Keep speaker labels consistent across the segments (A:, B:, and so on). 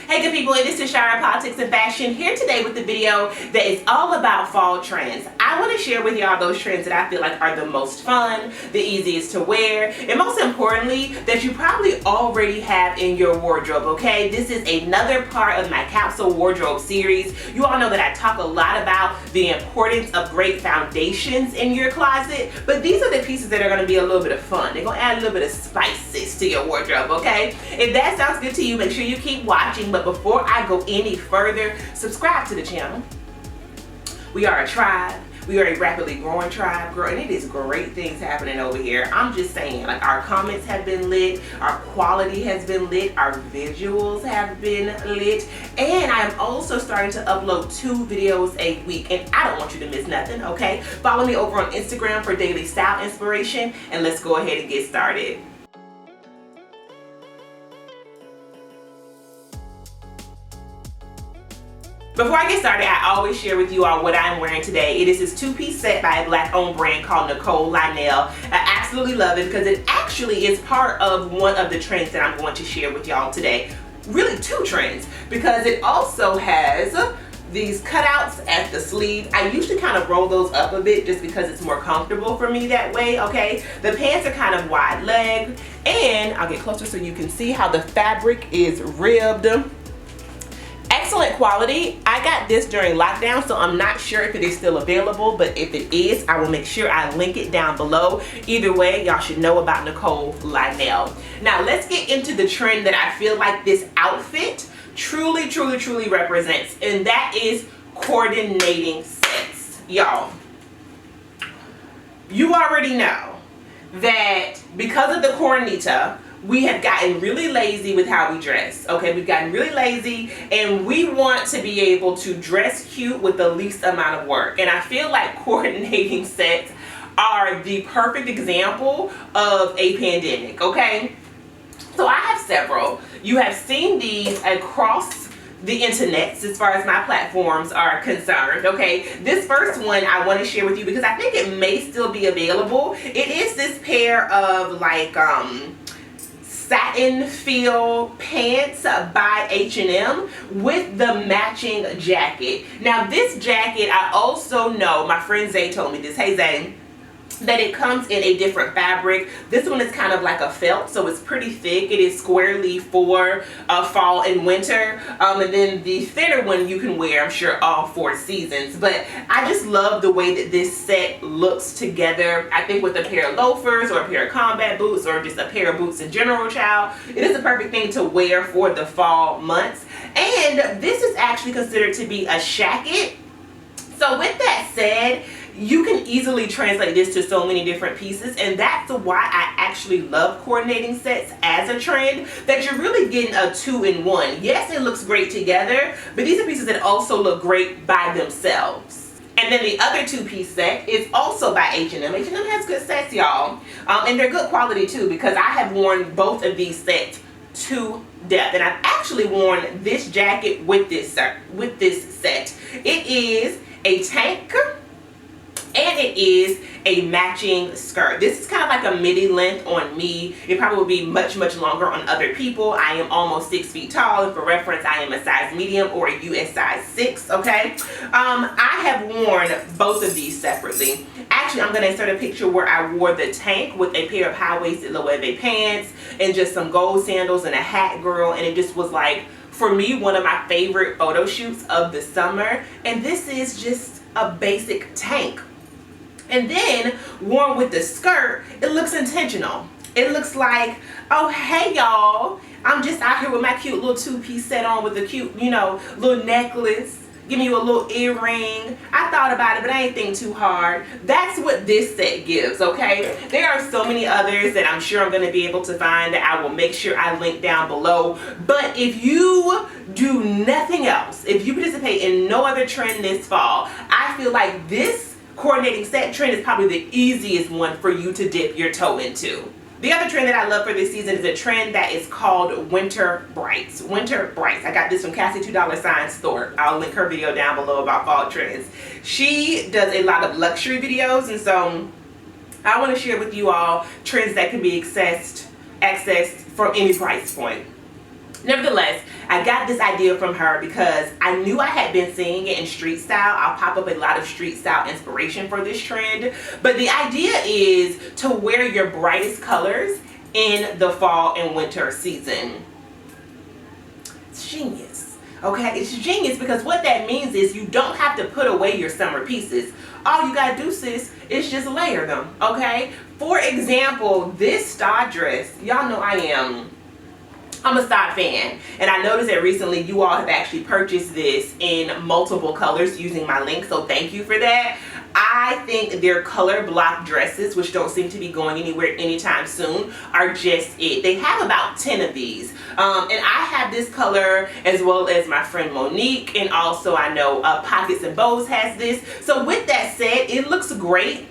A: Hey good people, it is Nichole Politics and Fashion here today with the video that is all about fall trends. I want to share with y'all those trends that I feel like are the most fun, the easiest to wear, and most importantly, that you probably already have in your wardrobe, okay? This is another part of my capsule wardrobe series. You all know that I talk a lot about the importance of great foundations in your closet, but these are the pieces that are going to be a little bit of fun. They're going to add a little bit of spices to your wardrobe, okay? If that sounds good to you, make sure you keep watching. But before I go any further, subscribe to the channel. We are a tribe. We are a rapidly growing tribe, girl, and it is great things happening over here. I'm just saying, like, our comments have been lit, our quality has been lit, our visuals have been lit, and I am also starting to upload 2 videos a week, and I don't want you to miss nothing, okay? Follow me over on Instagram for daily style inspiration, and let's go ahead and get started. Before I get started, I always share with you all what I'm wearing today. It is this 2-piece set by a black-owned brand called Nichole Lynel. I absolutely love it because it actually is part of one of the trends that I'm going to share with y'all today. Really 2 trends, because it also has these cutouts at the sleeve. I usually kind of roll those up a bit just because it's more comfortable for me that way, okay? The pants are kind of wide legged, and I'll get closer so you can see how the fabric is ribbed. Excellent quality. I got this during lockdown, so I'm not sure if it is still available, but if it is, I will make sure I link it down below. Either way, y'all should know about Nichole Lynel. Now let's get into the trend that I feel like this outfit truly represents, and that is coordinating sets. Y'all, you already know that because of the cornita, we have gotten really lazy with how we dress, okay? We've gotten really lazy, and we want to be able to dress cute with the least amount of work. And I feel like coordinating sets are the perfect example of a pandemic, okay? So I have several. You have seen these across the internet as far as my platforms are concerned, okay? This first one I want to share with you because I think it may still be available. It is this pair of like satin feel pants by H&M with the matching jacket. Now this jacket, I also know, my friend Zay told me this, hey Zay, that it comes in a different fabric. This one is kind of like a felt, so it's pretty thick. It is squarely for fall and winter, and then the thinner one you can wear, I'm sure, all 4 seasons. But I just love the way that this set looks together. I think with a pair of loafers or a pair of combat boots or just a pair of boots in general, child, it is a perfect thing to wear for the fall months. And this is actually considered to be a shacket. So with that said, you can easily translate this to so many different pieces, and that's why I actually love coordinating sets as a trend, that you're really getting a 2-in-1. Yes, it looks great together, but these are pieces that also look great by themselves. And then the other 2-piece set is also by H&M. H&M has good sets, y'all, and they're good quality too, because I have worn both of these sets to death, and I've actually worn this jacket with this set. It is a tank, and it is a matching skirt. This is kind of like a midi length on me. It probably will be much longer on other people. I am almost 6 feet tall, and for reference, I am a size medium or a US size 6, okay? I have worn both of these separately. Actually, I'm gonna insert a picture where I wore the tank with a pair of high-waisted loewe pants and just some gold sandals and a hat, girl, and it just was like, for me, one of my favorite photo shoots of the summer. And this is just a basic tank. And then worn with the skirt, it looks intentional. It looks like, oh hey y'all, I'm just out here with my cute little 2-piece set on with a cute, you know, little necklace, giving you a little earring. I thought about it, but I ain't think too hard. That's what this set gives, okay? There are so many others that I'm sure I'm gonna be able to find that I will make sure I link down below. But if you do nothing else, if you participate in no other trend this fall, I feel like this coordinating set trend is probably the easiest one for you to dip your toe into. The other trend that I love for this season is a trend that is called Winter Brights. Winter Brights. I got this from Cassie $2 store. I'll link her video down below about fall trends. She does a lot of luxury videos, and so I want to share with you all trends that can be accessed from any price point. Nevertheless, I got this idea from her because I knew I had been seeing it in street style. I'll pop up a lot of street style inspiration for this trend. But the idea is to wear your brightest colors in the fall and winter season. It's genius. Okay, it's genius because what that means is you don't have to put away your summer pieces. All you gotta do, sis, is just layer them, okay? For example, this star dress, y'all know I'm a star fan, and I noticed that recently you all have actually purchased this in multiple colors using my link, so thank you for that. I think their color block dresses, which don't seem to be going anywhere anytime soon, are just it. They have about 10 of these, and I have this color as well as my friend Monique, and also I know Pockets and Bows has this. So with that said, it looks great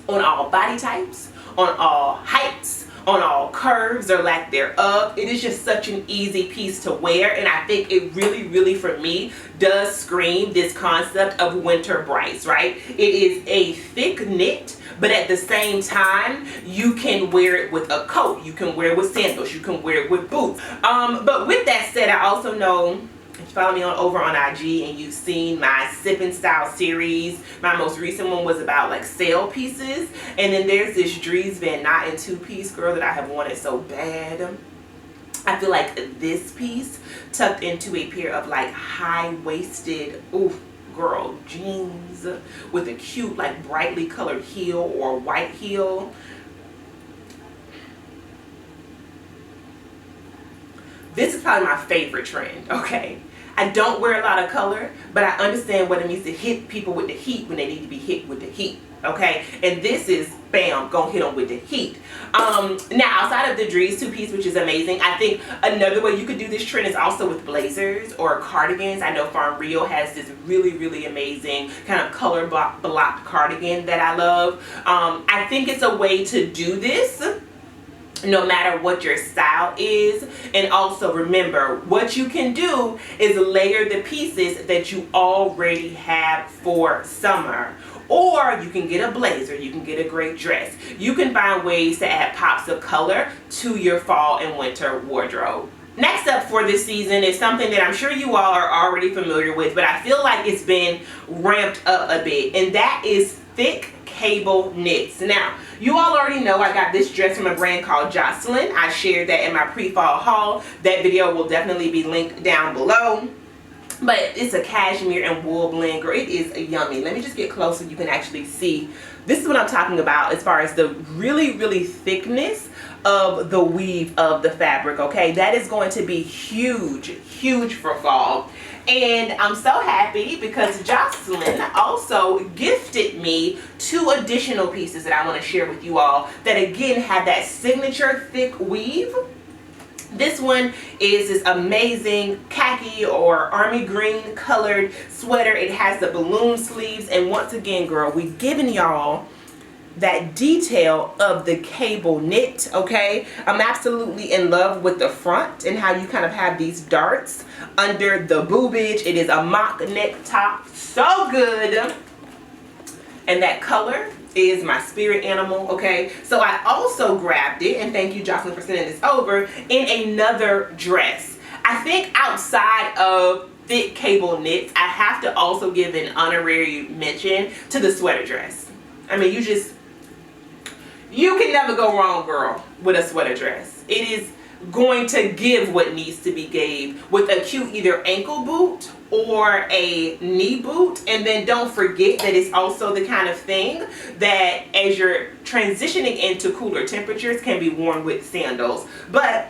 A: on all body types, on all heights, on all curves or lack thereof. It is just such an easy piece to wear, and I think it really for me does scream this concept of winter brights, right? It is a thick knit, but at the same time you can wear it with a coat, you can wear it with sandals, you can wear it with boots. But with that said, I also know, if you follow me over on IG and you've seen my sipping style series, my most recent one was about like sale pieces, and then there's this Dries Van Noten 2-piece, girl, that I have wanted so bad. I feel like this piece tucked into a pair of like high-waisted, ooh girl, jeans with a cute like brightly colored heel or white heel. This is probably my favorite trend, okay? I don't wear a lot of color, but I understand what it means to hit people with the heat when they need to be hit with the heat, okay? And this is, bam, gonna hit them with the heat. Now, outside of the Dries 2-piece, which is amazing, I think another way you could do this trend is also with blazers or cardigans. I know Farm Rio has this really amazing kind of color blocked cardigan that I love. I think it's a way to do this no matter what your style is. And also remember, what you can do is layer the pieces that you already have for summer. Or you can get a blazer, you can get a great dress. You can find ways to add pops of color to your fall and winter wardrobe. Next up for this season is something that I'm sure you all are already familiar with, but I feel like it's been ramped up a bit, and that is thick cable knits. Now, you all already know I got this dress from a brand called Jocelyn. I shared that in my pre-fall haul. That video will definitely be linked down below. But it's a cashmere and wool blend, girl. It is yummy. Let me just get closer so you can actually see. This is what I'm talking about as far as the really thickness of the weave of the fabric, okay? That is going to be huge for fall. And I'm so happy because Jocelyn also gifted me 2 additional pieces that I want to share with you all that again have that signature thick weave. This one is this amazing khaki or army green colored sweater. It has the balloon sleeves, and once again, girl, we've given y'all that detail of the cable knit, okay? I'm absolutely in love with the front and how you kind of have these darts under the boobage. It is a mock neck top, so good. And that color is my spirit animal, okay? So I also grabbed it, and thank you, Jocelyn, for sending this over, in another dress. I think outside of thick cable knits, I have to also give an honorary mention to the sweater dress. I mean, you can never go wrong, girl, with a sweater dress. It is going to give what needs to be gave with a cute either ankle boot or a knee boot. And then don't forget that it's also the kind of thing that as you're transitioning into cooler temperatures can be worn with sandals. But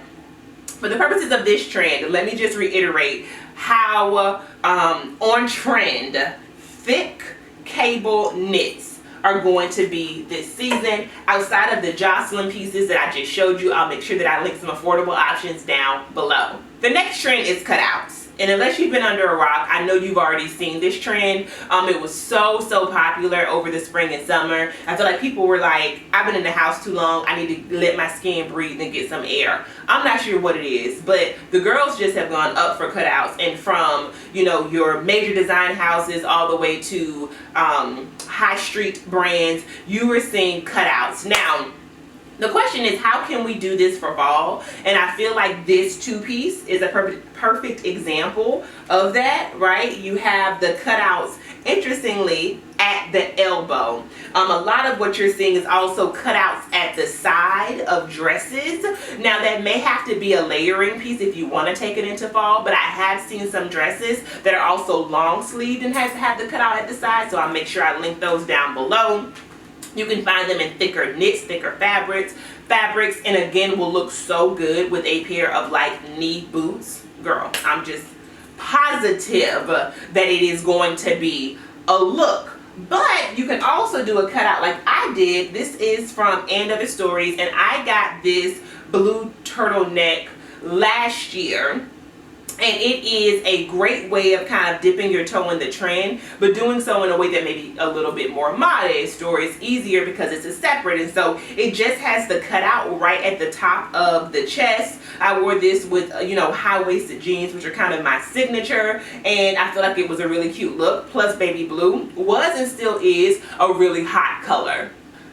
A: for the purposes of this trend, let me just reiterate how on trend thick cable knits are going to be this season. Outside of the Jocelyn pieces that I just showed you, I'll make sure that I link some affordable options down below. The next trend is cutouts. And unless you've been under a rock, I know you've already seen this trend. It was so popular over the spring and summer. I feel like people were like, I've been in the house too long, I need to let my skin breathe and get some air. I'm not sure what it is, but the girls just have gone up for cutouts, and from, you know, your major design houses all the way to high street brands, you were seeing cutouts. Now, The question is, how can we do this for fall? And I feel like this two-piece is a perfect example of that, right? You have the cutouts, interestingly, at the elbow. A lot of what you're seeing is also cutouts at the side of dresses. Now, that may have to be a layering piece if you want to take it into fall, but I have seen some dresses that are also long-sleeved and have the cutout at the side, so I'll make sure I link those down below. You can find them in thicker knits, thicker fabrics, and again will look so good with a pair of like knee boots. Girl, I'm just positive that it is going to be a look. But you can also do a cutout like I did. This is from End of the Stories, and I got this blue turtleneck last year. And it is a great way of kind of dipping your toe in the trend, but doing so in a way that may be a little bit more modest, or it's easier because it's a separate. And so it just has the cutout right at the top of the chest. I wore this with, you know, high-waisted jeans, which are kind of my signature. And I feel like it was a really cute look. Plus baby blue was and still is a really hot color.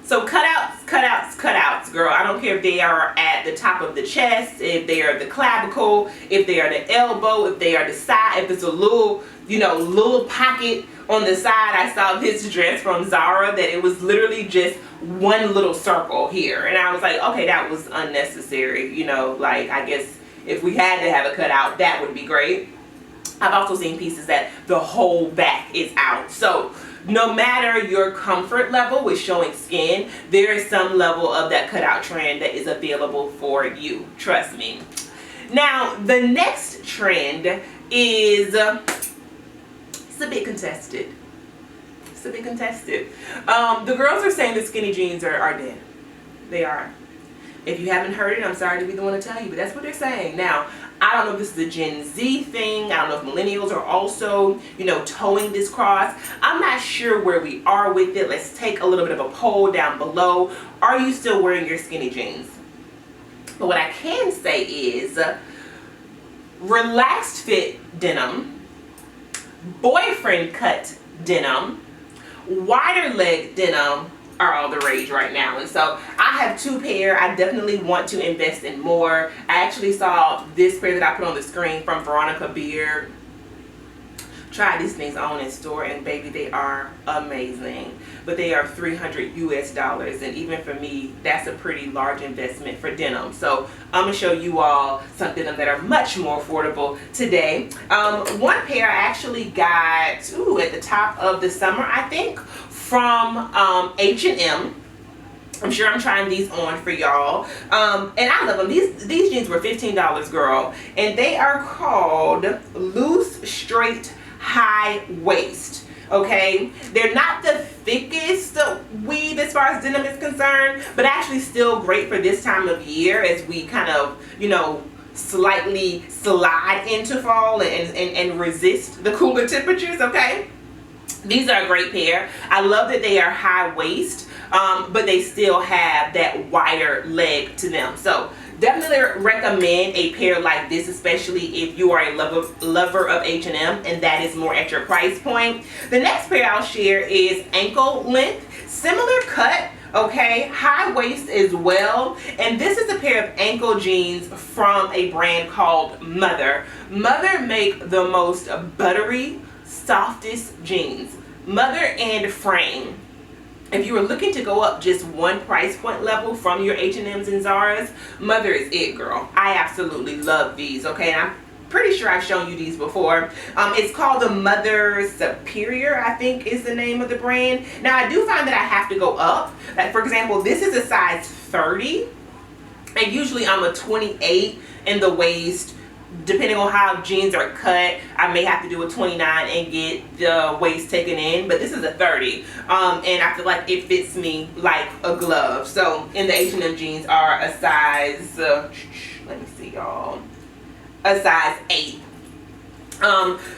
A: So cutouts, girl. I don't care if they are at the top of the chest, if they are the clavicle, if they are the elbow, if they are the side, if it's a little, you know, little pocket on the side. I saw this dress from Zara that it was literally just one little circle here. And I was like, okay, that was unnecessary. You know, like, I guess if we had to have a cutout, that would be great. I've also seen pieces that the whole back is out. So no matter your comfort level with showing skin, there is some level of that cutout trend that is available for you. Trust me. Now, the next trend is, it's a bit contested. It's a bit contested. The girls are saying that skinny jeans are dead. They are. If you haven't heard it, I'm sorry to be the one to tell you, but that's what they're saying. Now, I don't know if this is a Gen Z thing. I don't know if millennials are also, you know, towing this cross. I'm not sure where we are with it. Let's take a little bit of a poll down below. Are you still wearing your skinny jeans? But what I can say is relaxed fit denim, boyfriend cut denim, wider leg denim are all the rage right now. And so I have two pair. I definitely want to invest in more. I actually saw this pair that I put on the screen from Veronica Beard. Tried these things on in store, and baby, they are amazing. But they are $300 US, and even for me, that's a pretty large investment for denim. So I'm gonna show you all some denim that are much more affordable today. One pair I actually got at the top of the summer, I think, from H&M. I'm sure I'm trying these on for y'all. And I love them. These jeans were $15, girl. And they are called loose straight high waist. Okay, they're not the thickest weave as far as denim is concerned, but actually still great for this time of year as we kind of, you know, slightly slide into fall and resist the cooler temperatures. Okay, these are a great pair. I love that they are high waist, but they still have that wider leg to them. So definitely recommend a pair like this, especially if you are a lover of H&M and that is more at your price point. The next pair I'll share is ankle length, similar cut, okay, high waist as well. And this is a pair of ankle jeans from a brand called Mother. Mother make the most buttery, softest jeans. Mother and Frame. If you were looking to go up just one price point level from your H&M's and Zara's, Mother is it, girl. I absolutely love these, okay? And I'm pretty sure I've shown you these before. It's called the Mother Superior, I think is the name of the brand. Now, I do find that I have to go up. Like, for example, this is a size 30, and usually I'm a 28 in the waist. Depending on how jeans are cut, I may have to do a 29 and get the waist taken in, but this is a 30, and I feel like it fits me like a glove. So, and the H&M jeans are a size, let me see y'all, a size 8.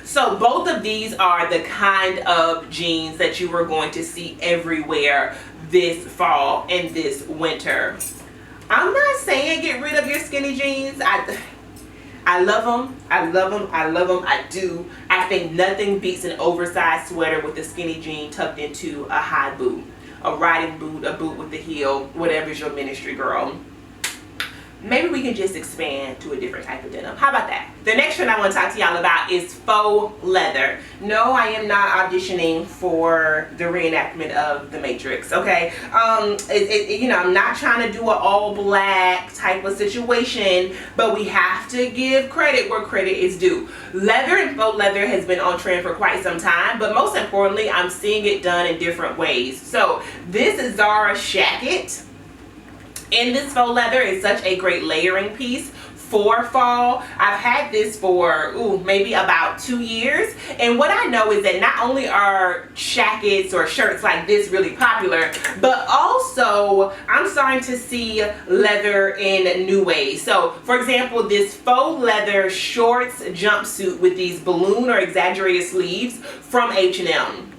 A: So both of these are the kind of jeans that you are going to see everywhere this fall and this winter. I'm not saying get rid of your skinny jeans. I love them. I love them. I love them. I do. I think nothing beats an oversized sweater with a skinny jean tucked into a high boot. a riding boot, a boot with the heel, whatever's your ministry, girl. Maybe we can just expand to a different type of denim. How about that? The next trend I want to talk to y'all about is faux leather. No, I am not auditioning for the reenactment of The Matrix, okay? You know, I'm not trying to do an all black type of situation, but we have to give credit where credit is due. Leather and faux leather has been on trend for quite some time, but most importantly, I'm seeing it done in different ways. So this is Zara Shacket. In this faux leather is such a great layering piece for fall. I've had this for maybe about 2 years, and what I know is that not only are shackets or shirts like this really popular, but also I'm starting to see leather in new ways. So for example, this faux leather shorts jumpsuit with these balloon or exaggerated sleeves from H&M.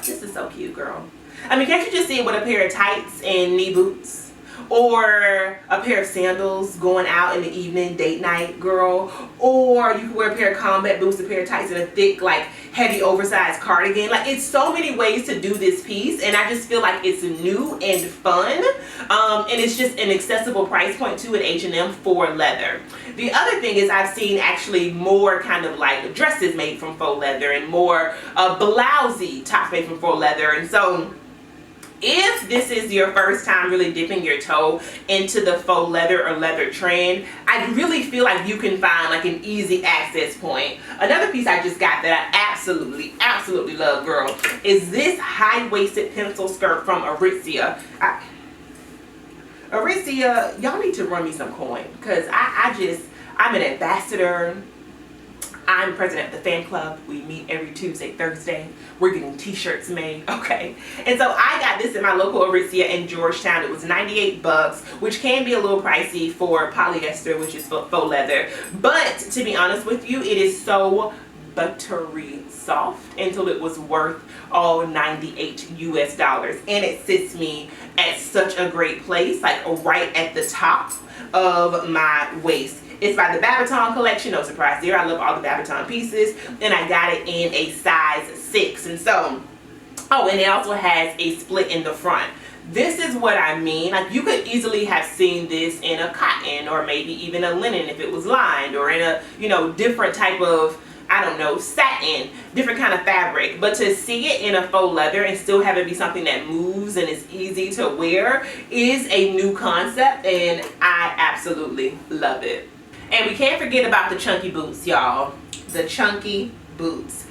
A: This is so cute, girl. I mean, can't you just see it with a pair of tights and knee boots? Or a pair of sandals going out in the evening, date night, girl. Or you can wear a pair of combat boots, a pair of tights, and a thick, like, heavy, oversized cardigan. Like, it's so many ways to do this piece, and I just feel like it's new and fun. And it's just an accessible price point, too, at H&M for leather. The other thing is I've seen actually more kind of like dresses made from faux leather and more blousey tops made from faux leather. And so if this is your first time really dipping your toe into the faux leather or leather trend, I really feel like you can find like an easy access point. Another piece I just got that I absolutely love, girl, is this high-waisted pencil skirt from Aritzia. Aritzia, y'all need to run me some coin, because I'm an ambassador. I'm president of the fan club. We meet every Tuesday, Thursday. We're getting t-shirts made, okay? And so I got this in my local Aritzia in Georgetown. It was 98 bucks, which can be a little pricey for polyester, which is faux leather. But to be honest with you, it is so buttery soft until it was worth all 98 US dollars. And it sits me at such a great place, like right at the top of my waist. It's by the Babaton collection, no surprise there. I love all the Babaton pieces, and I got it in a size 6. And so, oh, and it also has a split in the front. This is what I mean. Like, you could easily have seen this in a cotton or maybe even a linen if it was lined, or in a, you know, different type of, I don't know, satin, different kind of fabric. But to see it in a faux leather and still have it be something that moves and is easy to wear is a new concept, and I absolutely love it. And we can't forget about the chunky boots, y'all. The chunky boots.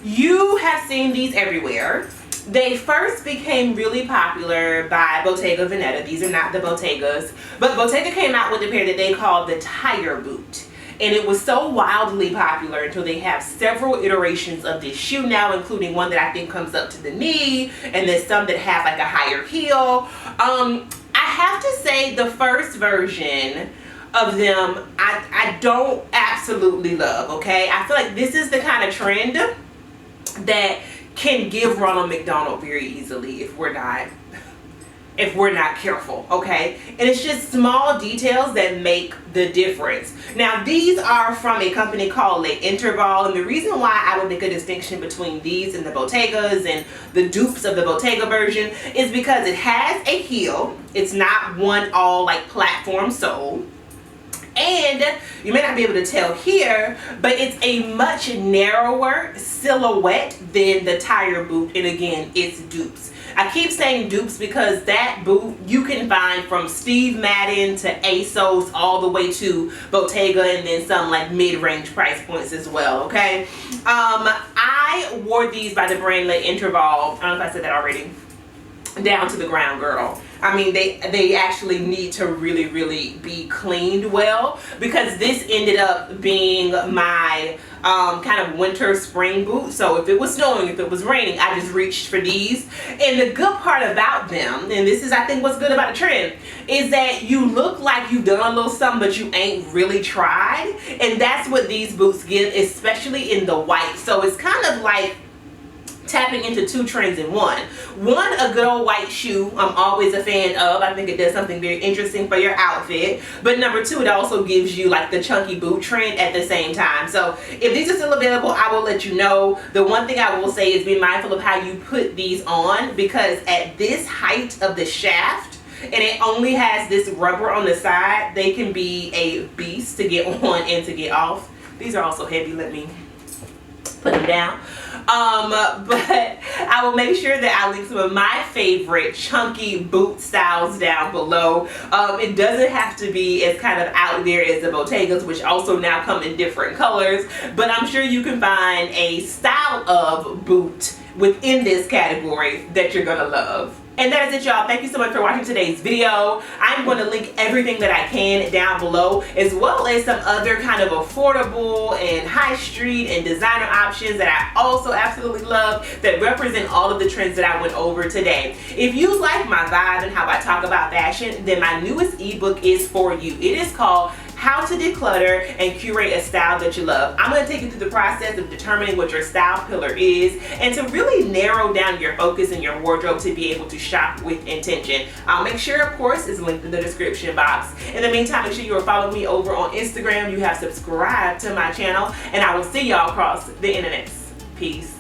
A: You have seen these everywhere. They first became really popular by Bottega Veneta. These are not the Bottegas. But Bottega came out with a pair that they called the tire boot. And it was so wildly popular until they have several iterations of this shoe now, including one that I think comes up to the knee, and then some that have like a higher heel. I have to say the first version of them I don't absolutely love, okay? I feel like this is the kind of trend that can give Ronald McDonald very easily if we're not careful, okay? And it's just small details that make the difference. Now, these are from a company called Le Interval, and the reason why I would make a distinction between these and the Bottegas and the dupes of the Bottega version is because it has a heel. It's not one all like platform sole. And you may not be able to tell here, but it's a much narrower silhouette than the tire boot. And again, it's dupes. I keep saying dupes because that boot you can find from Steve Madden to ASOS all the way to Bottega, and then some like mid-range price points as well, okay? I wore these by the brand Le Interval. I don't know if I said that already. Down to the ground, girl. I mean, they actually need to really be cleaned well, because this ended up being my kind of winter spring boot. So if it was snowing, if it was raining, I just reached for these. And the good part about them, and this is I think what's good about the trend, is that you look like you've done a little something but you ain't really tried. And that's what these boots give, especially in the white. So it's kind of like tapping into two trends in one. One, a good old white shoe, I'm always a fan of. I think it does something very interesting for your outfit. But number two, it also gives you like the chunky boot trend at the same time. So if these are still available, I will let you know. The one thing I will say is be mindful of how you put these on, because at this height of the shaft, and it only has this rubber on the side, they can be a beast to get on and to get off. These are also heavy. Let me put them down. But I will make sure that I link some of my favorite chunky boot styles down below. It doesn't have to be as kind of out there as the Bottegas, which also now come in different colors, but I'm sure you can find a style of boot within this category that you're gonna love. And that is it, y'all. Thank you so much for watching today's video. I'm going to link everything that I can down below, as well as some other kind of affordable and high street and designer options that I also absolutely love that represent all of the trends that I went over today. If you like my vibe and how I talk about fashion, then my newest ebook is for you. It is called How to Declutter and Curate a Style That You Love. I'm going to take you through the process of determining what your style pillar is and to really narrow down your focus in your wardrobe to be able to shop with intention. I'll make sure, of course, it's linked in the description box. In the meantime, make sure you are following me over on Instagram. You have subscribed to my channel, and I will see y'all across the internet. Peace.